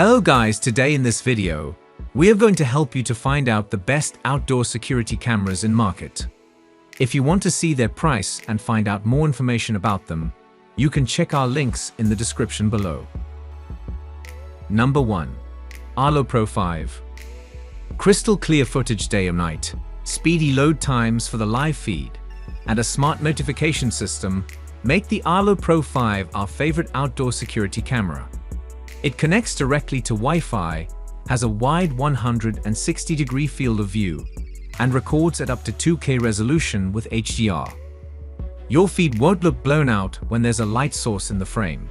Hello guys, today in this video, we are going to help you to find out the best outdoor security cameras in market. If you want to see their price and find out more information about them, you can check our links in the description below. Number 1. Arlo Pro 5. Crystal clear footage day and night, speedy load times for the live feed, and a smart notification system make the Arlo Pro 5 our favorite outdoor security camera. It connects directly to Wi-Fi, has a wide 160-degree field of view, and records at up to 2K resolution with HDR. Your feed won't look blown out when there's a light source in the frame.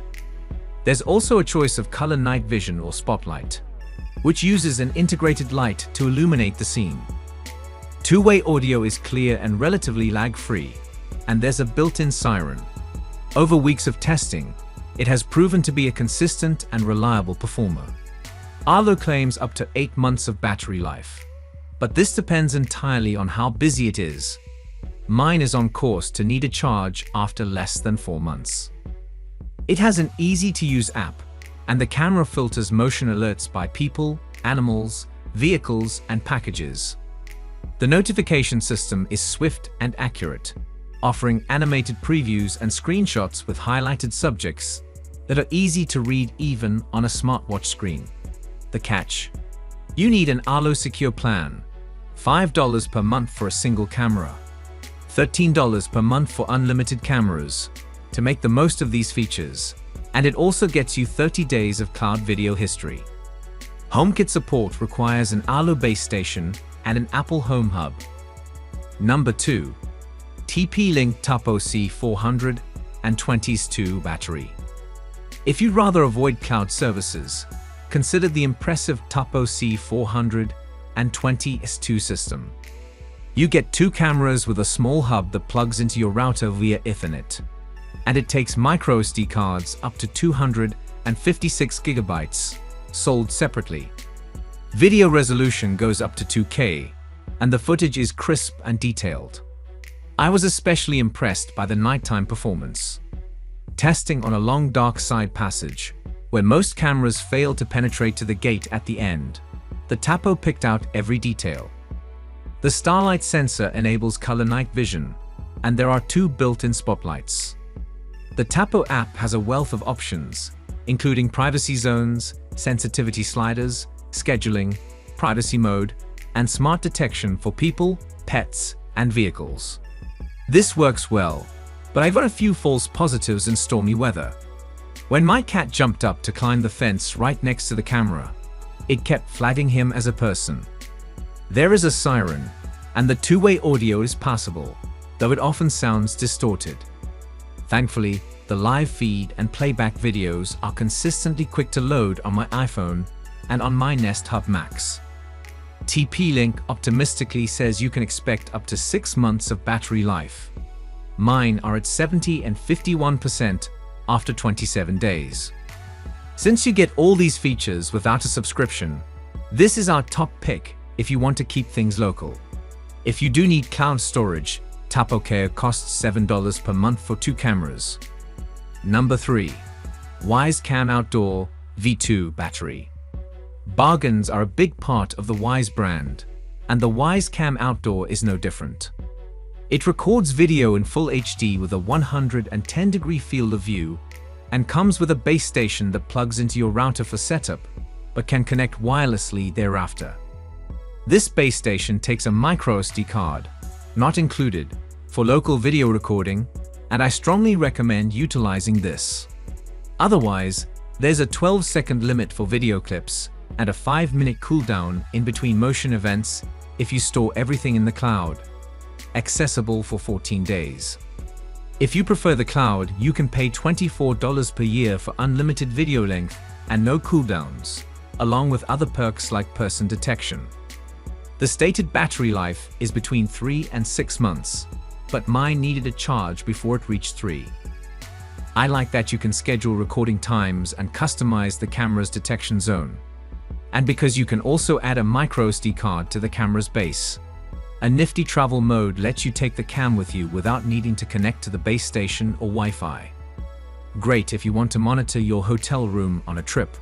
There's also a choice of color night vision or spotlight, which uses an integrated light to illuminate the scene. Two-way audio is clear and relatively lag-free, and there's a built-in siren. Over weeks of testing, it has proven to be a consistent and reliable performer. Arlo claims up to 8 months of battery life, but this depends entirely on how busy it is. Mine is on course to need a charge after less than 4 months. It has an easy-to-use app, and the camera filters motion alerts by people, animals, vehicles, and packages. The notification system is swift and accurate, offering animated previews and screenshots with highlighted subjects that are easy to read even on a smartwatch screen. The catch: you need an Arlo Secure plan, $5 per month for a single camera, $13 per month for unlimited cameras, to make the most of these features, and it also gets you 30 days of cloud video history. HomeKit support requires an Arlo base station and an Apple Home Hub. Number 2. TP-Link TUPO C420s2 battery. If you'd rather avoid cloud services, consider the impressive TUPO C420s2 system. You get 2 cameras with a small hub that plugs into your router via Ethernet, and it takes microSD cards up to 256 gigabytes, sold separately. Video resolution goes up to 2K, and the footage is crisp and detailed. I was especially impressed by the nighttime performance. Testing on a long dark side passage, where most cameras fail to penetrate to the gate at the end, the TUPO picked out every detail. The starlight sensor enables color night vision, and there are 2 built-in spotlights. The TUPO app has a wealth of options, including privacy zones, sensitivity sliders, scheduling, privacy mode, and smart detection for people, pets, and vehicles. This works well, but I've got a few false positives in stormy weather. When my cat jumped up to climb the fence right next to the camera, it kept flagging him as a person. There is a siren, and the two-way audio is passable, though it often sounds distorted. Thankfully, the live feed and playback videos are consistently quick to load on my iPhone and on my Nest Hub Max. TP-Link optimistically says you can expect up to 6 months of battery life. Mine are at 70 and 51% after 27 days. Since you get all these features without a subscription, this is our top pick if you want to keep things local. If you do need cloud storage, TUPO costs $7 per month for 2 cameras. Number 3. WiseCam Outdoor V2 battery. Bargains are a big part of the Wise brand, and the WiseCam Outdoor is no different. It records video in full HD with a 110-degree field of view and comes with a base station that plugs into your router for setup, but can connect wirelessly thereafter. This base station takes a microSD card, not included, for local video recording, and I strongly recommend utilizing this. Otherwise, there's a 12-second limit for video clips and a 5-minute cooldown in between motion events if you store everything in the cloud. Accessible for 14 days. If you prefer the cloud, you can pay $24 per year for unlimited video length and no cooldowns, along with other perks like person detection. The stated battery life is between 3 and 6 months, but mine needed a charge before it reached 3. I like that you can schedule recording times and customize the camera's detection zone. And because you can also add a microSD card to the camera's base. A nifty travel mode lets you take the cam with you without needing to connect to the base station or Wi-Fi. Great if you want to monitor your hotel room on a trip.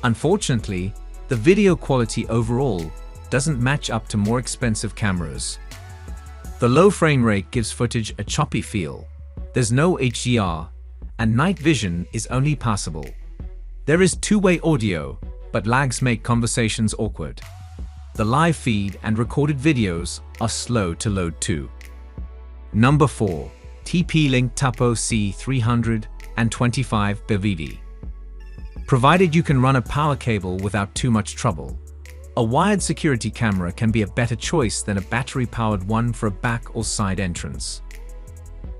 Unfortunately, the video quality overall doesn't match up to more expensive cameras. The low frame rate gives footage a choppy feel. There's no HDR, and night vision is only passable. There is two-way audio, but lags make conversations awkward. The live feed and recorded videos are slow to load too. Number 4. TP-Link Tapo C325 BVD. Provided you can run a power cable without too much trouble, a wired security camera can be a better choice than a battery-powered one for a back or side entrance.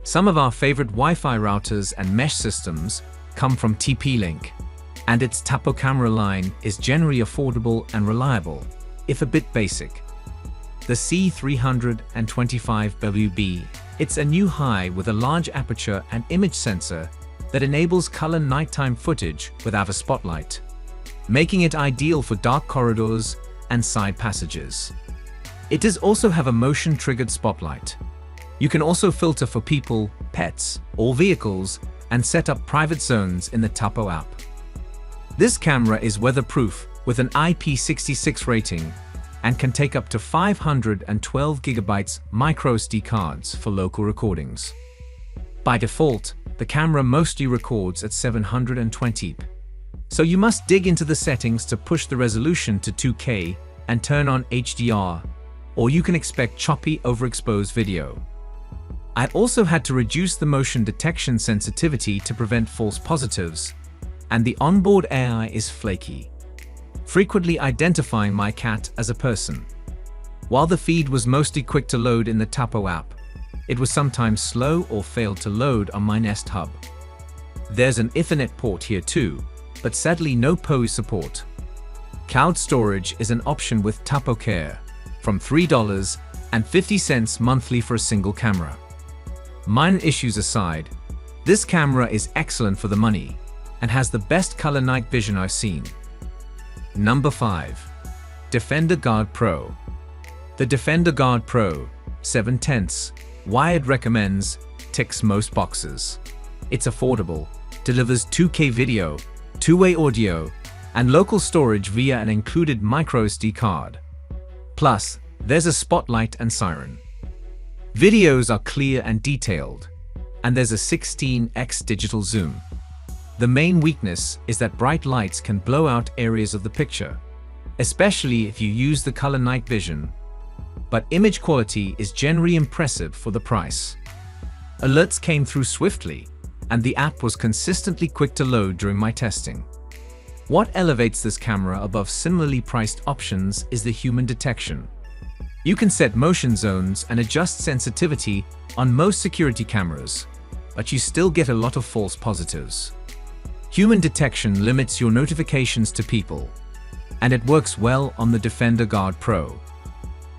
Some of our favorite Wi-Fi routers and mesh systems come from TP-Link, and its Tapo camera line is generally affordable and reliable, if a bit basic. The C325 WB, it's a new high with a large aperture and image sensor that enables color nighttime footage without a spotlight, making it ideal for dark corridors and side passages. It does also have a motion-triggered spotlight. You can also filter for people, pets, or vehicles and set up private zones in the Tapo app. This camera is weatherproof with an IP66 rating and can take up to 512 GB microSD cards for local recordings. By default, the camera mostly records at 720p. So you must dig into the settings to push the resolution to 2K and turn on HDR, or you can expect choppy, overexposed video. I also had to reduce the motion detection sensitivity to prevent false positives, and the onboard AI is flaky, frequently identifying my cat as a person. While the feed was mostly quick to load in the Tapo app, it was sometimes slow or failed to load on my Nest Hub. There's an Ethernet port here too, but sadly no PoE support. Cloud storage is an option with Tapo Care, from $3.50 monthly for a single camera. Minor issues aside, this camera is excellent for the money and has the best color night vision I've seen. Number 5. Defender Guard Pro. The Defender Guard Pro 7/10 wired recommends ticks most boxes. It's affordable, delivers 2K video, two-way audio, and local storage via an included microSD card. Plus, there's a spotlight and siren. Videos are clear and detailed, and there's a 16x digital zoom. The main weakness is that bright lights can blow out areas of the picture, especially if you use the color night vision, but image quality is generally impressive for the price. Alerts came through swiftly, and the app was consistently quick to load during my testing. What elevates this camera above similarly priced options is the human detection. You can set motion zones and adjust sensitivity on most security cameras, but you still get a lot of false positives. Human detection limits your notifications to people, and it works well on the Defender Guard Pro.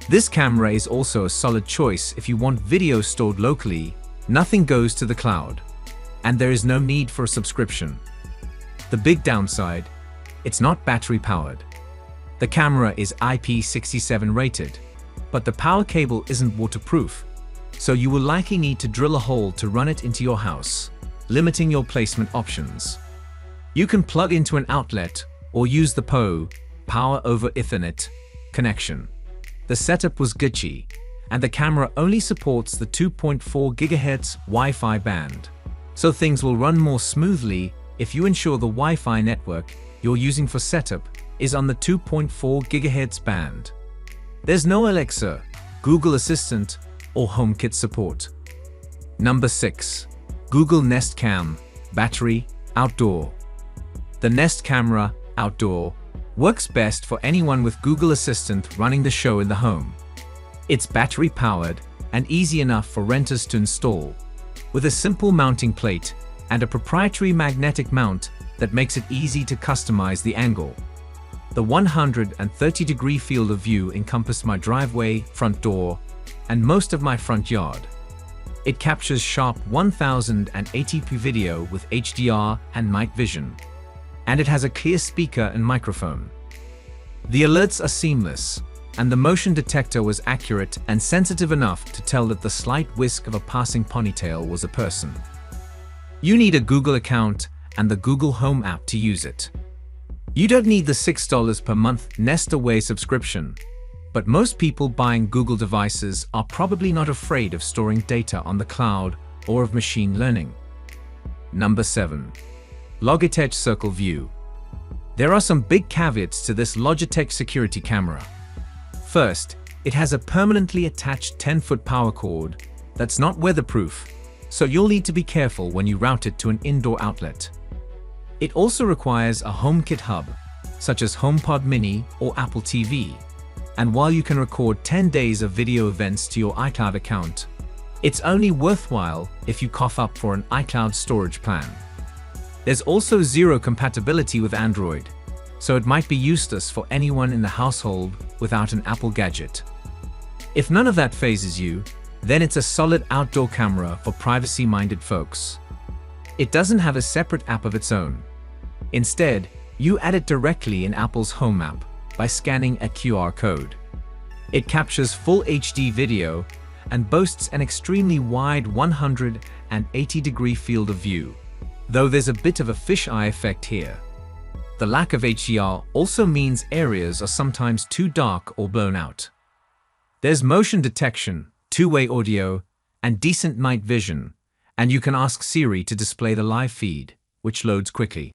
This camera is also a solid choice if you want video stored locally, nothing goes to the cloud, and there is no need for a subscription. The big downside, it's not battery powered. The camera is IP67 rated, but the power cable isn't waterproof, so you will likely need to drill a hole to run it into your house, limiting your placement options. You can plug into an outlet or use the PoE, Power over Ethernet, connection. The setup was glitchy, and the camera only supports the 2.4 GHz Wi-Fi band, so things will run more smoothly if you ensure the Wi-Fi network you're using for setup is on the 2.4 GHz band. There's no Alexa, Google Assistant, or HomeKit support. Number 6. Google Nest Cam, Battery, Outdoor. The Nest Camera, Outdoor, works best for anyone with Google Assistant running the show in the home. It's battery-powered and easy enough for renters to install, with a simple mounting plate and a proprietary magnetic mount that makes it easy to customize the angle. The 130-degree field of view encompassed my driveway, front door, and most of my front yard. It captures sharp 1080p video with HDR and night vision, and it has a clear speaker and microphone. The alerts are seamless, and the motion detector was accurate and sensitive enough to tell that the slight whisk of a passing ponytail was a person. You need a Google account and the Google Home app to use it. You don't need the $6 per month Nest Away subscription, but most people buying Google devices are probably not afraid of storing data on the cloud or of machine learning. Number 7. Logitech Circle View. There are some big caveats to this Logitech security camera. First, it has a permanently attached 10-foot power cord that's not weatherproof, so you'll need to be careful when you route it to an indoor outlet. It also requires a HomeKit hub, such as HomePod Mini or Apple TV, and while you can record 10 days of video events to your iCloud account, it's only worthwhile if you cough up for an iCloud storage plan. There's also zero compatibility with Android, so it might be useless for anyone in the household without an Apple gadget. If none of that phases you, then it's a solid outdoor camera for privacy-minded folks. It doesn't have a separate app of its own. Instead, you add it directly in Apple's Home app by scanning a QR code. It captures full HD video and boasts an extremely wide 180-degree field of view, though there's a bit of a fisheye effect here. The lack of HDR also means areas are sometimes too dark or blown out. There's motion detection, two-way audio, and decent night vision, and you can ask Siri to display the live feed, which loads quickly.